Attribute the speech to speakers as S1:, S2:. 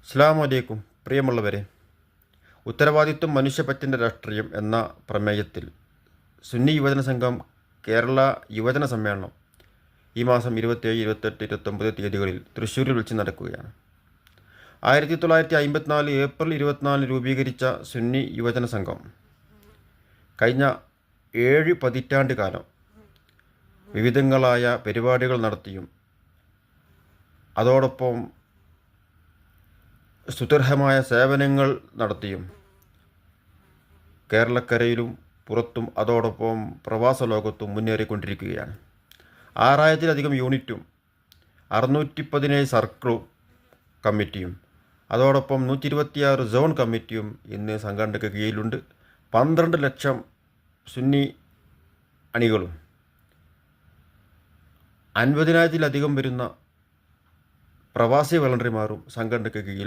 S1: അസ്സലാമു അലൈക്കും. പ്രിയമുള്ളവരെ, ഉത്തരവാദിത്വം മനുഷ്യപ്പറ്റിൻ്റെ രാഷ്ട്രീയം എന്ന പ്രമേയത്തിൽ സുന്നി യുവജന സംഘം കേരള യുവജന സമ്മേളനം ഈ മാസം 27, 28, 29 തീയതികളിൽ തൃശ്ശൂരിൽ വെച്ച് നടക്കുകയാണ്. 1954 ഏപ്രിൽ 24 രൂപീകരിച്ച സുന്നി യുവജന സംഘം കഴിഞ്ഞ 7 പതിറ്റാണ്ട് കാലം വിവിധങ്ങളായ പരിപാടികൾ നടത്തിയും അതോടൊപ്പം സുദൃഢമായ സേവനങ്ങൾ നടത്തിയും കേരളക്കരയിലും പുറത്തും അതോടൊപ്പം പ്രവാസ ലോകത്തും മുന്നേറിക്കൊണ്ടിരിക്കുകയാണ്. 6000-ലധികം യൂണിറ്റും 617 സർക്കിൾ കമ്മിറ്റിയും അതോടൊപ്പം 126 സോൺ കമ്മിറ്റിയും ഇന്ന് സംഘടനയ്ക്ക് കീഴിലുണ്ട്. 12 ലക്ഷം സുന്നി അണികളും 50,000-ലധികം വരുന്ന പ്രവാസി വളണ്ടറിമാരും സംഘടനയ്ക്ക് കീഴിൽ